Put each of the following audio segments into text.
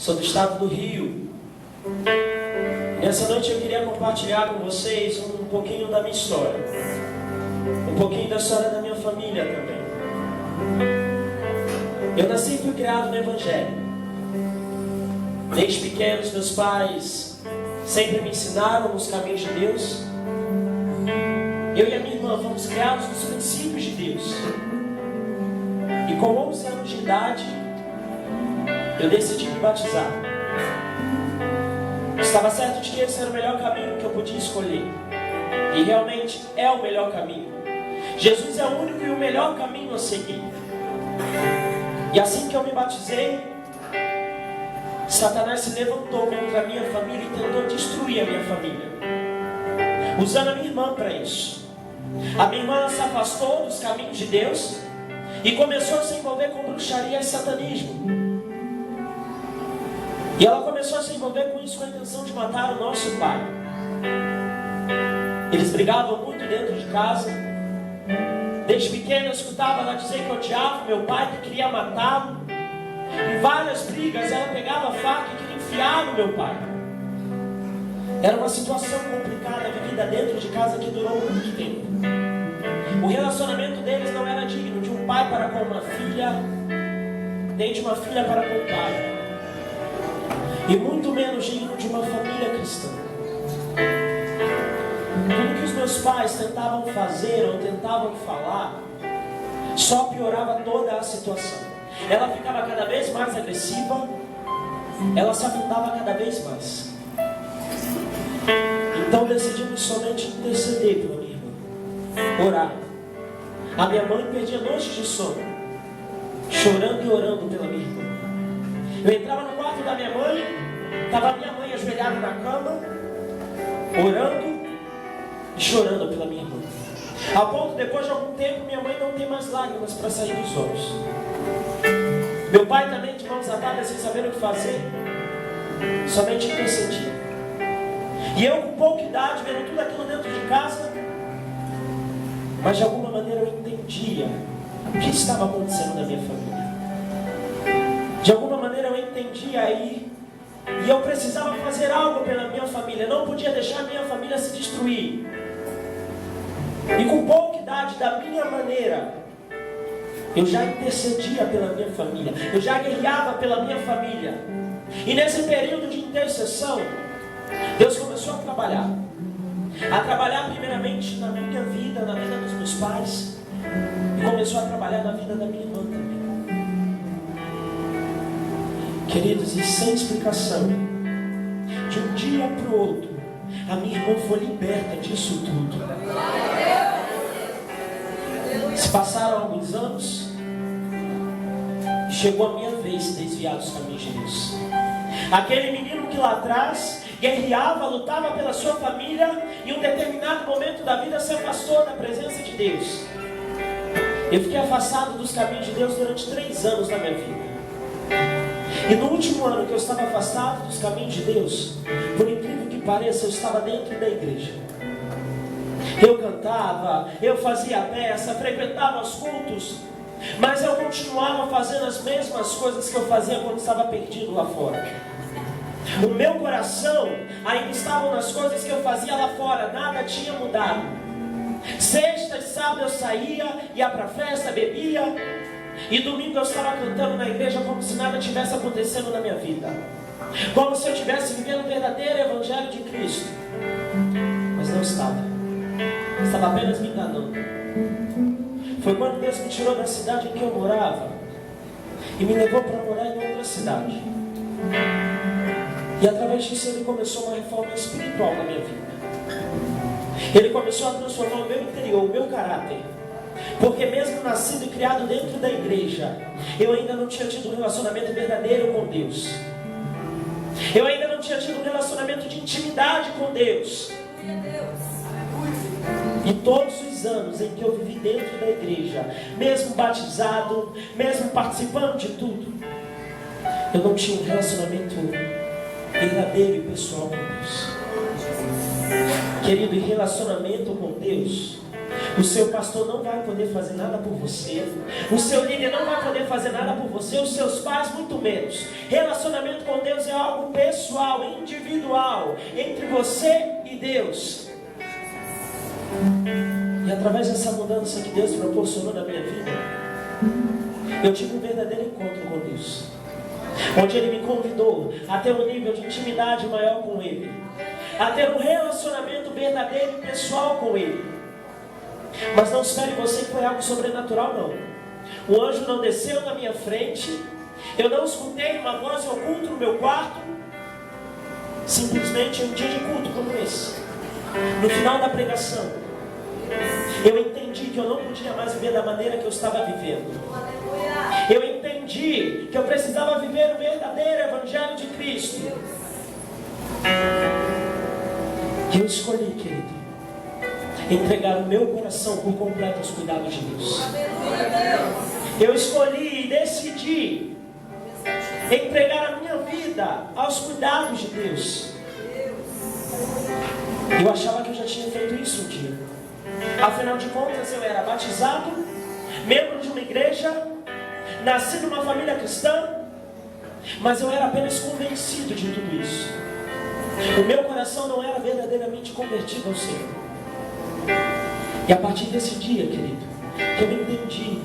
Sou do estado do Rio. Nessa noite eu queria compartilhar com vocês um pouquinho da minha história. Um pouquinho da história da minha família também. Eu nasci e fui criado no Evangelho. Desde pequenos meus pais sempre me ensinaram os caminhos de Deus. Eu e a minha irmã fomos criados nos princípios de Deus. E com 11 anos de idade, eu decidi me batizar. Estava certo de que esse era o melhor caminho que eu podia escolher. E realmente é o melhor caminho. Jesus é o único e o melhor caminho a seguir. E assim que eu me batizei, Satanás se levantou contra a minha família e tentou destruir a minha família, usando a minha irmã para isso. A minha irmã se afastou dos caminhos de Deus e começou a se envolver com bruxaria e satanismo. E ela começou a se envolver com isso com a intenção de matar o nosso pai. Eles brigavam muito dentro de casa. Desde pequeno eu escutava ela dizer que odiava meu pai, que queria matá-lo. Em várias brigas ela pegava a faca e queria enfiar no meu pai. Era uma situação complicada vivida dentro de casa que durou muito tempo. O relacionamento deles não era digno de um pai para com uma filha, nem de uma filha para com o pai, e muito menos digno de uma família cristã. Tudo que os meus pais tentavam fazer ou tentavam falar só piorava toda a situação. Ela ficava cada vez mais agressiva, ela se afundava cada vez mais. Então decidimos somente interceder pela minha irmã, orar. A minha mãe perdia noites de sono, chorando e orando pela minha irmã. Eu entrava no quarto da minha mãe, estava minha mãe ajoelhada na cama, orando e chorando pela minha irmã. Ao ponto, depois de algum tempo, minha mãe não tem mais lágrimas para sair dos olhos. Meu pai também, de mãos atadas, sem saber o que fazer, somente intercedia. E eu, com pouca idade, vendo tudo aquilo dentro de casa, mas de alguma maneira eu entendia o que estava acontecendo na minha família. De alguma maneira eu entendia aí, e eu precisava fazer algo pela minha família. Não podia deixar a minha família se destruir. E com pouca idade, da minha maneira, eu já intercedia pela minha família, eu já guerreava pela minha família. E nesse período de intercessão, Deus começou a trabalhar primeiramente na minha vida, na vida dos meus pais, e começou a trabalhar na vida da minha irmã também. Queridos, e sem explicação, de um dia para o outro, a minha irmã foi liberta disso tudo. Se passaram alguns anos, e chegou a minha vez de desviar dos caminhos de Deus. Aquele menino que lá atrás guerreava, lutava pela sua família, em um determinado momento da vida se afastou da presença de Deus. Eu fiquei afastado dos caminhos de Deus durante 3 anos na minha vida. E no último ano que eu estava afastado dos caminhos de Deus, por incrível que pareça, eu estava dentro da igreja. Eu cantava, eu fazia peça, frequentava os cultos, mas eu continuava fazendo as mesmas coisas que eu fazia quando estava perdido lá fora. O meu coração ainda estava nas coisas que eu fazia lá fora, nada tinha mudado. Sexta e sábado eu saía, ia para a festa, bebia, e domingo eu estava cantando na igreja como se nada tivesse acontecendo na minha vida, como se eu estivesse vivendo o verdadeiro evangelho de Cristo. Mas não estava apenas me enganando. Foi quando Deus me tirou da cidade em que eu morava e me levou para morar em outra cidade. E através disso Ele começou uma reforma espiritual na minha vida. Ele começou a transformar o meu interior, o meu caráter. Porque mesmo nascido e criado dentro da igreja, eu ainda não tinha tido um relacionamento verdadeiro com Deus. Eu ainda não tinha tido um relacionamento de intimidade com Deus. E todos os anos em que eu vivi dentro da igreja, mesmo batizado, mesmo participando de tudo, eu não tinha um relacionamento verdadeiro e pessoal com Deus. Querido, em relacionamento com Deus, O seu pastor não vai poder fazer nada por você. O seu líder não vai poder fazer nada por você. Os seus pais, muito menos. Relacionamento com Deus é algo pessoal, individual, entre você e Deus. E através dessa mudança que Deus proporcionou na minha vida, eu tive um verdadeiro encontro com Deus, onde Ele me convidou a ter um nível de intimidade maior com Ele, a ter um relacionamento verdadeiro e pessoal com Ele. Mas não espere você que foi algo sobrenatural, não. O anjo não desceu na minha frente, eu não escutei uma voz oculta no meu quarto. Simplesmente em um dia de culto como esse, no final da pregação, eu entendi que eu não podia mais viver da maneira que eu estava vivendo. Eu entendi que eu precisava viver o verdadeiro Evangelho de Cristo. E eu escolhi, querido, entregar o meu coração por completo aos cuidados de Deus. Eu escolhi e decidi entregar a minha vida aos cuidados de Deus. Eu achava que eu já tinha feito isso um dia. Afinal de contas, eu era batizado, membro de uma igreja, nasci numa família cristã, mas eu era apenas convencido de tudo isso. O meu coração não era verdadeiramente convertido ao Senhor. E a partir desse dia, querido, que eu entendi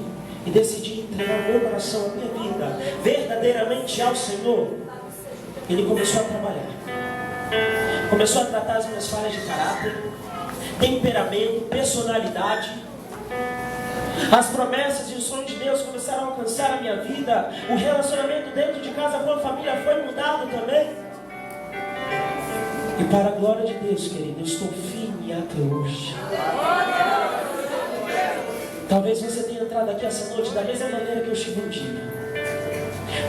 e decidi entregar o meu coração, a minha vida, verdadeiramente ao Senhor, Ele começou a trabalhar. Começou a tratar as minhas falhas de caráter, temperamento, personalidade. As promessas e os sonhos de Deus começaram a alcançar a minha vida. O relacionamento dentro de casa com a família foi mudado também. E para a glória de Deus, querido, eu estou firme até hoje. Talvez você tenha entrado aqui essa noite da mesma maneira que eu estive um dia,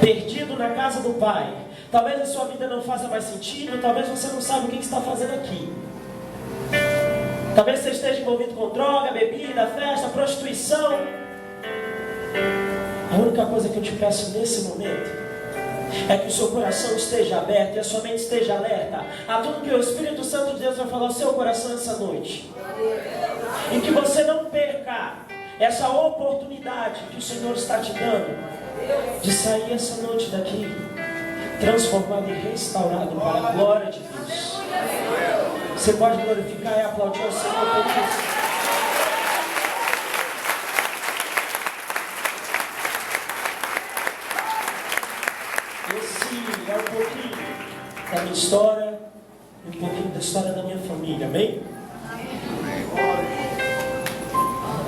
perdido na casa do Pai. Talvez a sua vida não faça mais sentido. Talvez você não saiba o que está fazendo aqui. Talvez você esteja envolvido com droga, bebida, festa, prostituição. A única coisa que eu te peço nesse momento é que o seu coração esteja aberto e a sua mente esteja alerta a tudo que o Espírito Santo de Deus vai falar ao seu coração essa noite. E que você não perca essa oportunidade que o Senhor está te dando de sair essa noite daqui transformado e restaurado para a glória de Deus. Você pode glorificar e aplaudir ao Senhor por isso. Esse é um pouquinho da minha história, um pouquinho da história da minha família, amém?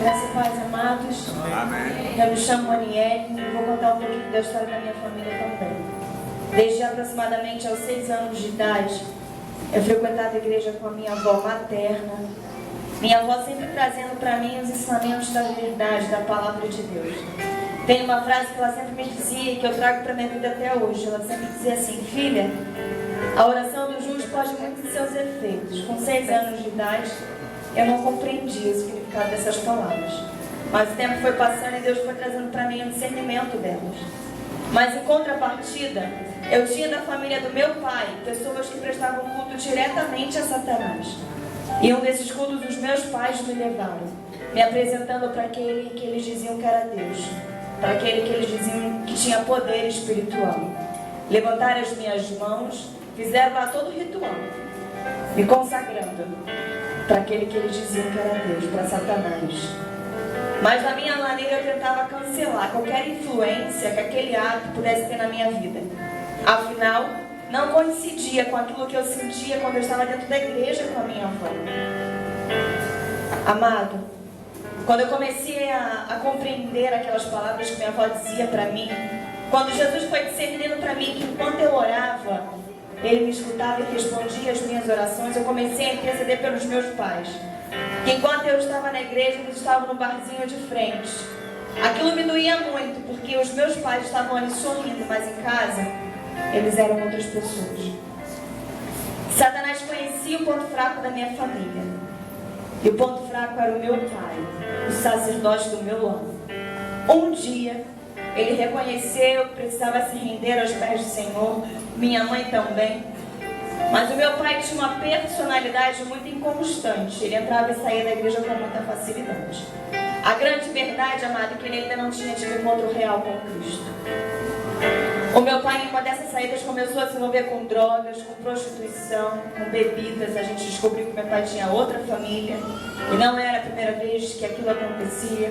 Graças a paz, amados. Amém. Eu me chamo Aniele e vou contar um pouquinho da história da minha família também. Desde aproximadamente aos 6 anos de idade, eu frequentava a igreja com a minha avó materna. Minha avó sempre trazendo para mim os ensinamentos da verdade, da palavra de Deus. Tem uma frase que ela sempre me dizia e que eu trago para minha vida até hoje. Ela sempre dizia assim: filha, a oração do justo pode muito em seus efeitos. Com 6 anos de idade, eu não compreendia o significado dessas palavras. Mas o tempo foi passando e Deus foi trazendo para mim o discernimento delas. Mas em contrapartida, eu tinha da família do meu pai pessoas que prestavam culto diretamente a Satanás. E um desses cultos os meus pais me levaram, me apresentando para aquele que eles diziam que era Deus, para aquele que eles diziam que tinha poder espiritual. Levantaram as minhas mãos, fizeram lá todo o ritual, me consagrando para aquele que eles diziam que era Deus, para Satanás. Mas da minha maneira eu tentava cancelar qualquer influência que aquele ato pudesse ter na minha vida. Afinal, não coincidia com aquilo que eu sentia quando eu estava dentro da igreja com a minha avó. Amado, quando eu comecei a compreender aquelas palavras que minha avó dizia para mim, quando Jesus foi discernindo para mim que enquanto eu orava, Ele me escutava e respondia as minhas orações, eu comecei a interceder pelos meus pais. Que enquanto eu estava na igreja, eles estavam no barzinho de frente. Aquilo me doía muito, porque os meus pais estavam ali sorrindo, mas em casa, eles eram outras pessoas. Satanás conhecia o ponto fraco da minha família. E o ponto fraco era o meu pai, o sacerdote do meu lar. Um dia, ele reconheceu que precisava se render aos pés do Senhor, minha mãe também. Mas o meu pai tinha uma personalidade muito inconstante. Ele entrava e saía da igreja com muita facilidade. A grande verdade, amado, é que ele ainda não tinha tido encontro real com Cristo. O meu pai, em uma dessas saídas, começou a se envolver com drogas, com prostituição, com bebidas. A gente descobriu que meu pai tinha outra família. E não era a primeira vez que aquilo acontecia.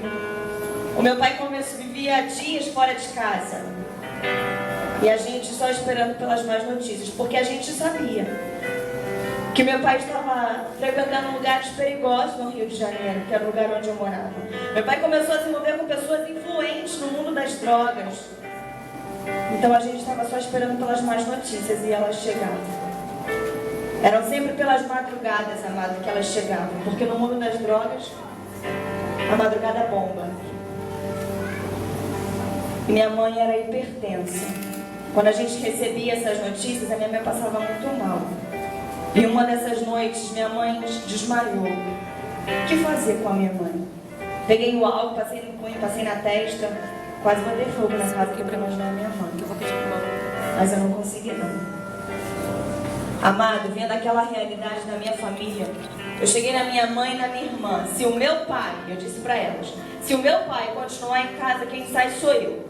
O meu pai vivia dias fora de casa. E a gente só esperando pelas más notícias. Porque a gente sabia que meu pai estava frequentando lugares perigosos no Rio de Janeiro, que era o lugar onde eu morava. Meu pai começou a se envolver com pessoas influentes no mundo das drogas. Então a gente estava só esperando pelas más notícias e elas chegavam. Eram sempre pelas madrugadas, amado, que elas chegavam. Porque no mundo das drogas, a madrugada bomba. E minha mãe era hipertensa. Quando a gente recebia essas notícias, a minha mãe passava muito mal. E uma dessas noites, minha mãe desmaiou. O que fazer com a minha mãe? Peguei o álcool, passei no punho, passei na testa. Quase botei fogo na casa que eu queria imaginar a minha mãe. Mas eu não consegui, não. Amado, vendo aquela realidade da minha família, eu cheguei na minha mãe e na minha irmã. Se o meu pai, eu disse para elas, se o meu pai continuar em casa, quem sai sou eu.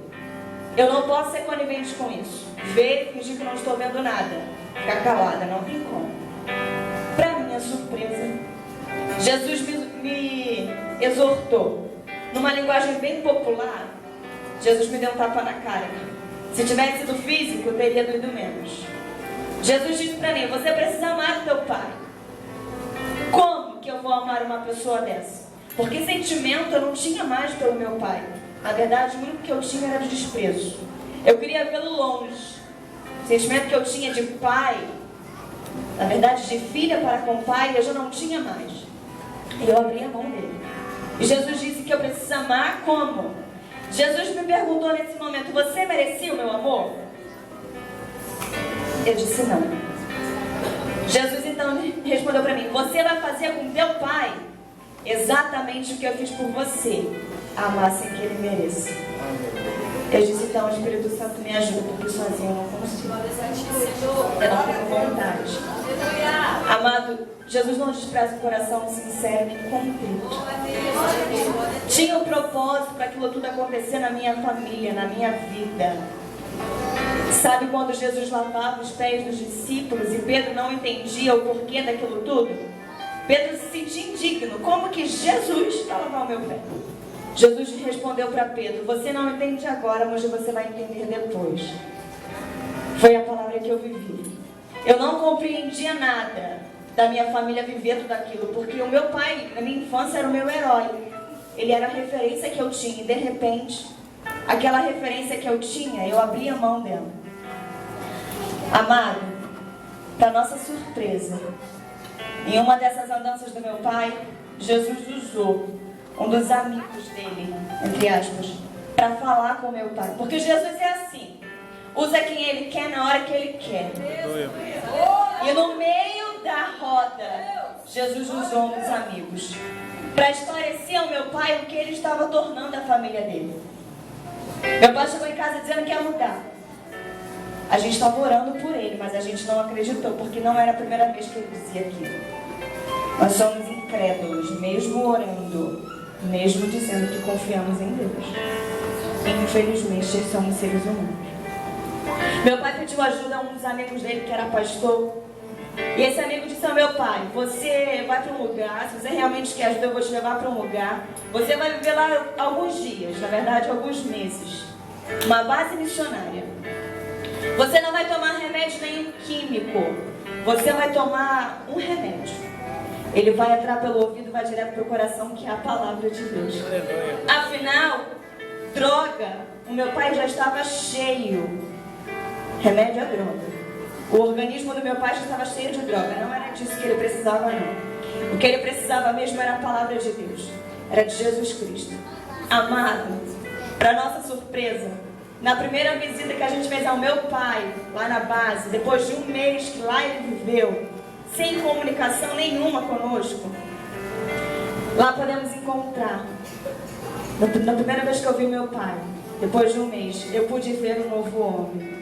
Eu não posso ser conivente com isso. Ver e fingir que não estou vendo nada. Ficar calada, não tem como. Para minha surpresa, Jesus me exortou. Numa linguagem bem popular, Jesus me deu um tapa na cara. Se tivesse sido físico, teria doído menos. Jesus disse para mim, você precisa amar teu pai. Como que eu vou amar uma pessoa dessa? Porque sentimento eu não tinha mais pelo meu pai. Na verdade, o único que eu tinha era de desprezo. Eu queria vê-lo longe. O sentimento que eu tinha de pai, na verdade de filha para com pai, eu já não tinha mais. E eu abri a mão dele. E Jesus disse que eu preciso amar como? Jesus me perguntou nesse momento, você merecia o meu amor? Eu disse não. Jesus então respondeu para mim, você vai fazer com teu pai exatamente o que eu fiz por você, amar sem que ele mereça. Eu disse então, o Espírito Santo me ajuda, porque sozinho eu não consigo. Eu não tenho vontade. Amado, Jesus não despreza o coração sincero e contrito. Tinha um propósito para aquilo tudo acontecer na minha família, na minha vida. Sabe quando Jesus lavava os pés dos discípulos e Pedro não entendia o porquê daquilo tudo? Pedro se sentia indigno. Como que Jesus vai lavar o meu pé? Jesus respondeu para Pedro, você não entende agora, mas você vai entender depois. Foi a palavra que eu vivi. Eu não compreendia nada da minha família viver tudo aquilo, porque o meu pai, na minha infância, era o meu herói. Ele era a referência que eu tinha, e de repente, aquela referência que eu tinha, eu abri a mão dela. Amado, para nossa surpresa, em uma dessas andanças do meu pai, Jesus usou um dos amigos dele, entre aspas, para falar com meu pai. Porque Jesus é assim, usa quem ele quer na hora que ele quer. E no meio da roda, Jesus usou um dos amigos para esclarecer ao meu pai o que ele estava tornando a família dele. Meu pai chegou em casa dizendo que ia mudar. A gente estava orando por ele, mas a gente não acreditou, porque não era a primeira vez que ele dizia aquilo. Nós somos incrédulos, mesmo orando, mesmo dizendo que confiamos em Deus. Infelizmente, somos seres humanos. Meu pai pediu ajuda a um dos amigos dele que era pastor. E esse amigo disse ao meu pai, você vai para um lugar, se você realmente quer ajuda, eu vou te levar para um lugar. Você vai viver lá alguns dias, na verdade alguns meses. Uma base missionária. Você não vai tomar remédio nenhum químico. Você vai tomar um remédio. Ele vai entrar pelo ouvido e vai direto para o coração, que é a palavra de Deus. Afinal, droga, o meu pai já estava cheio. Remédio é droga. O organismo do meu pai já estava cheio de droga. Não era disso que ele precisava, não. O que ele precisava mesmo era a palavra de Deus. Era de Jesus Cristo. Amado, para nossa surpresa, na primeira visita que a gente fez ao meu pai, lá na base, depois de um mês que lá ele viveu, sem comunicação nenhuma conosco, lá podemos encontrar. Na primeira vez que eu vi meu pai, depois de um mês, eu pude ver um novo homem.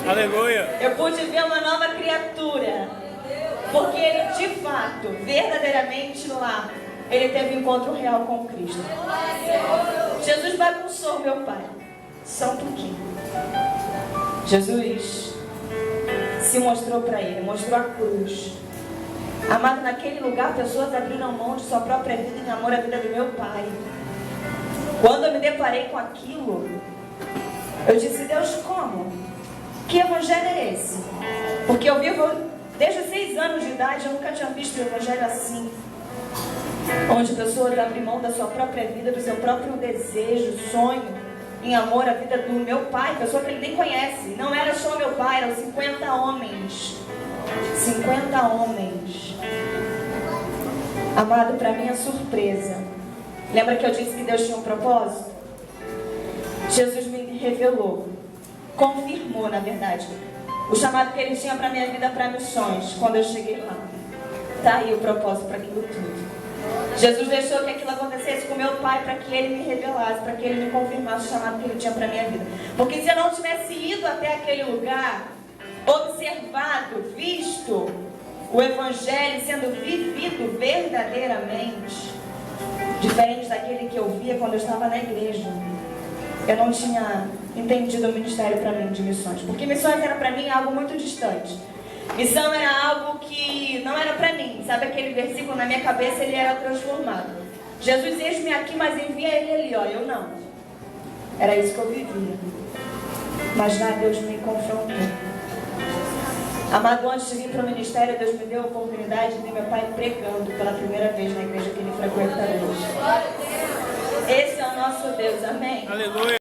Aleluia. Eu pude ver uma nova criatura. Porque ele, de fato, verdadeiramente lá, ele teve um encontro real com Cristo. Jesus bagunçou meu pai. Só um pouquinho. Jesus se mostrou para ele, mostrou a cruz. Amado, naquele lugar, pessoas abriram mão de sua própria vida em amor à vida do meu pai. Quando eu me deparei com aquilo, eu disse: Deus, como? Que evangelho é esse? Porque eu vivo desde os 6 anos de idade, eu nunca tinha visto um evangelho assim. Onde pessoas abrem mão da sua própria vida, do seu próprio desejo, sonho, em amor à vida do meu pai, pessoa que ele nem conhece. Não era só meu pai, eram 50 homens. 50 homens. Amado, para minha surpresa, lembra que eu disse que Deus tinha um propósito? Jesus me revelou, confirmou, na verdade, o chamado que ele tinha para minha vida, para missões, quando eu cheguei lá. Tá aí o propósito para aquilo tudo. Jesus deixou que aquilo acontecesse com meu pai para que ele me revelasse, para que ele me confirmasse o chamado que ele tinha para minha vida. Porque se eu não tivesse ido até aquele lugar, observado, visto o evangelho sendo vivido verdadeiramente, diferente daquele que eu via quando eu estava na igreja, eu não tinha entendido o ministério para mim de missões. Porque missões era para mim algo muito distante. Missão era algo que não era para mim. Sabe aquele versículo na minha cabeça, ele era transformado. Jesus, eis-me aqui, mas envia ele ali. Ó, eu não. Era isso que eu vivia. Mas lá Deus me confrontou. Amado, antes de vir para o ministério, Deus me deu a oportunidade de ver meu pai pregando pela primeira vez na igreja que ele frequenta hoje. Esse é o nosso Deus, amém? Aleluia.